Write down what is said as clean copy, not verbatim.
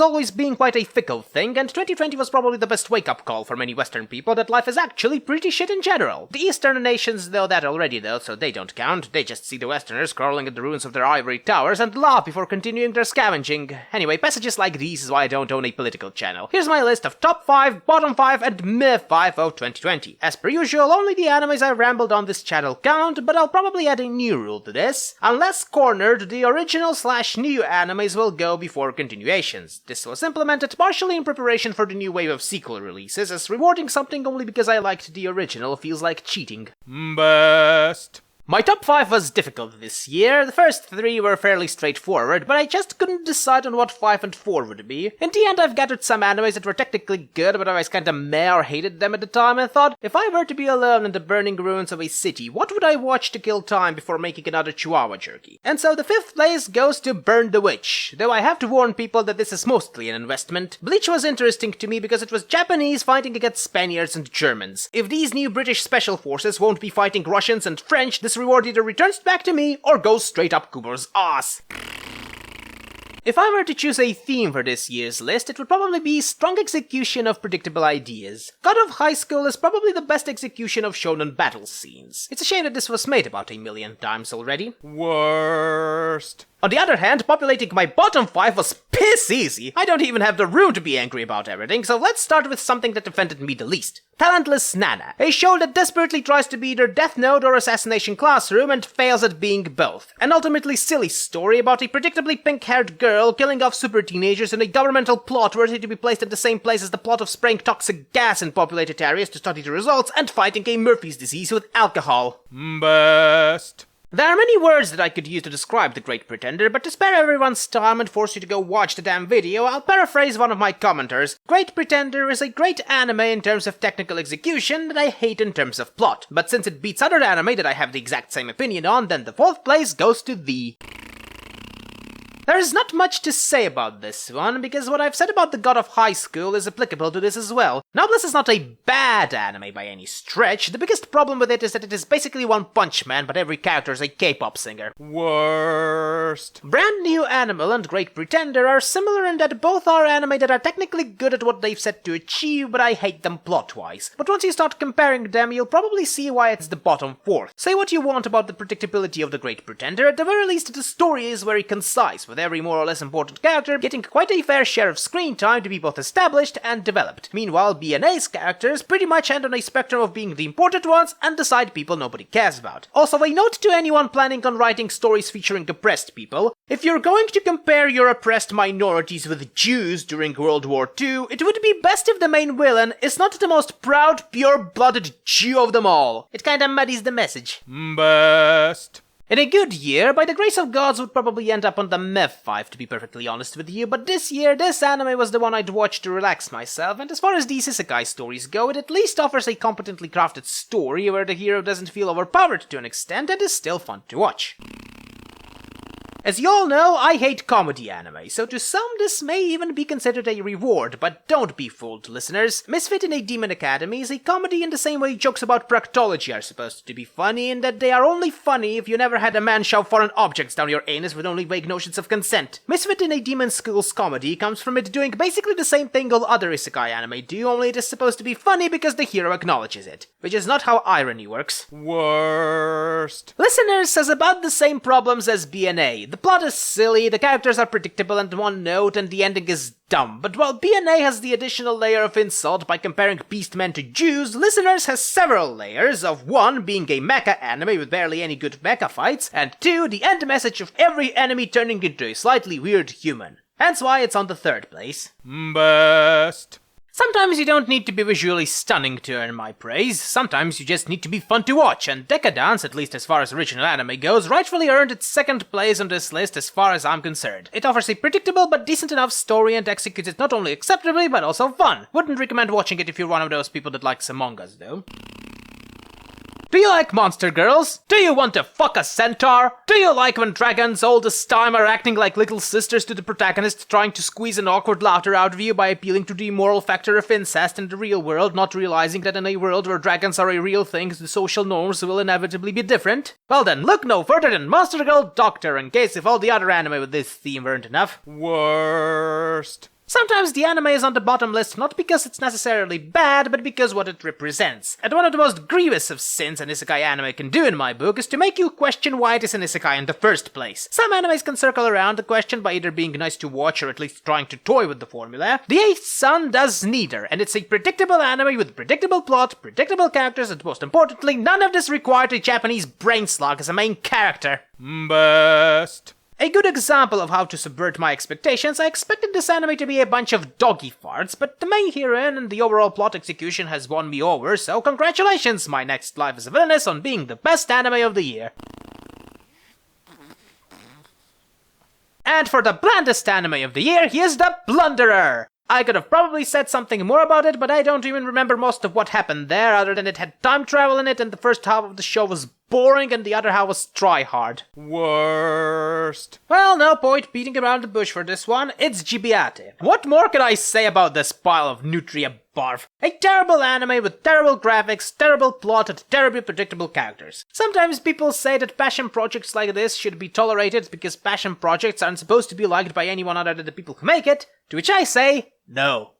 has always been quite a fickle thing, and 2020 was probably the best wake-up call for many Western people that life is actually pretty shit in general. The Eastern nations know that already though, so they don't count. They just see the Westerners crawling at the ruins of their ivory towers and laugh before continuing their scavenging. Anyway, passages like these is why I don't own a political channel. Here's my list of top 5, bottom 5, and meh 5 of 2020. As per usual, only the animes I rambled on this channel count, but I'll probably add a new rule to this. Unless cornered, the original/new animes will go before continuations. This was implemented partially in preparation for the new wave of sequel releases, as rewarding something only because I liked the original feels like cheating. Best. My top 5 was difficult this year. The first 3 were fairly straightforward, but I just couldn't decide on what 5 and 4 would be. In the end, I've gathered some animes that were technically good, but I was kinda meh or hated them at the time, and thought, if I were to be alone in the burning ruins of a city, what would I watch to kill time before making another Chihuahua jerky? And so the 5th place goes to Burn the Witch, though I have to warn people that this is mostly an investment. Bleach was interesting to me because it was Japanese fighting against Spaniards and Germans. If these new British special forces won't be fighting Russians and French, this reward either returns back to me or goes straight up Kubo's ass. If I were to choose a theme for this year's list, it would probably be strong execution of predictable ideas. God of High School is probably the best execution of shonen battle scenes. It's a shame that this was made about 1 million times already. Worst. On the other hand, populating my bottom 5 was piss easy. I don't even have the room to be angry about everything, so let's start with something that offended me the least. Talentless Nana, a show that desperately tries to be either Death Note or Assassination Classroom and fails at being both. An ultimately silly story about a predictably pink-haired girl killing off super teenagers in a governmental plot worthy to be placed at the same place as the plot of spraying toxic gas in populated areas to study the results and fighting a Murphy's disease with alcohol. Best. There are many words that I could use to describe The Great Pretender, but to spare everyone's time and force you to go watch the damn video, I'll paraphrase one of my commenters. Great Pretender is a great anime in terms of technical execution that I hate in terms of plot, but since it beats other anime that I have the exact same opinion on, then the 4th place goes to thee. There is not much to say about this one, because what I've said about the God of High School is applicable to this as well. Noblesse is not a bad anime by any stretch. The biggest problem with it is that it is basically One Punch Man, but every character is a K-pop singer. Worst. Brand New Animal and Great Pretender are similar in that both are anime that are technically good at what they've set to achieve, but I hate them plot-wise. But once you start comparing them, you'll probably see why it's the bottom 4th. Say what you want about the predictability of The Great Pretender, at the very least the story is very concise, with every more or less important character getting quite a fair share of screen time to be both established and developed. Meanwhile, BNA's characters pretty much end on a spectrum of being the important ones and the side people nobody cares about. Also, a note to anyone planning on writing stories featuring oppressed people: if you're going to compare your oppressed minorities with Jews during World War II, it would be best if the main villain is not the most proud, pure-blooded Jew of them all. It kinda muddies the message. Best. In a good year, by the grace of gods, would probably end up on the meh 5 to be perfectly honest with you, but this year, this anime was the one I'd watch to relax myself, and as far as these isekai stories go, it at least offers a competently crafted story where the hero doesn't feel overpowered to an extent and is still fun to watch. As you all know, I hate comedy anime, so to some this may even be considered a reward, but don't be fooled, listeners. Misfit in a Demon Academy is a comedy in the same way jokes about proctology are supposed to be funny, in that they are only funny if you never had a man shove foreign objects down your anus with only vague notions of consent. Misfit in a Demon School's comedy comes from it doing basically the same thing all other isekai anime do, only it is supposed to be funny because the hero acknowledges it, which is not how irony works. Worst. Listeners has about the same problems as BNA. The plot is silly, the characters are predictable and one note, and the ending is dumb. But while BNA has the additional layer of insult by comparing Beastmen to Jews, Listeners has several layers of 1 being a mecha anime with barely any good mecha fights, and 2 the end message of every enemy turning into a slightly weird human. Hence why it's on the 3rd place. Best. Sometimes you don't need to be visually stunning to earn my praise, sometimes you just need to be fun to watch, and Decadence, at least as far as original anime goes, rightfully earned its 2nd place on this list as far as I'm concerned. It offers a predictable but decent enough story and executes it not only acceptably but also fun. Wouldn't recommend watching it if you're one of those people that likes Among Us though. Do you like monster girls? Do you want to fuck a centaur? Do you like when dragons all this time are acting like little sisters to the protagonist, trying to squeeze an awkward laughter out of you by appealing to the immoral factor of incest in the real world, not realizing that in a world where dragons are a real thing, the social norms will inevitably be different? Well then, look no further than Monster Girl Doctor, in case if all the other anime with this theme weren't enough. Worst. Sometimes the anime is on the bottom list not because it's necessarily bad, but because what it represents. And one of the most grievous of sins an isekai anime can do in my book is to make you question why it is an isekai in the first place. Some animes can circle around the question by either being nice to watch or at least trying to toy with the formula. The Eighth Son does neither, and it's a predictable anime with predictable plot, predictable characters, and most importantly, none of this required a Japanese brain slug as a main character. Best. A good example of how to subvert my expectations, I expected this anime to be a bunch of doggy farts, but the main heroine and the overall plot execution has won me over, so congratulations, My Next Life as a Villainess, on being the best anime of the year. And for the blandest anime of the year, here's The Blunderer! I could have probably said something more about it, but I don't even remember most of what happened there, other than it had time travel in it and the first half of the show was boring and the other half was try-hard. Worst. Well, no point beating around the bush for this one, it's Gibiate. What more can I say about this pile of nutria barf? A terrible anime with terrible graphics, terrible plot, and terribly predictable characters. Sometimes people say that passion projects like this should be tolerated because passion projects aren't supposed to be liked by anyone other than the people who make it, to which I say, no.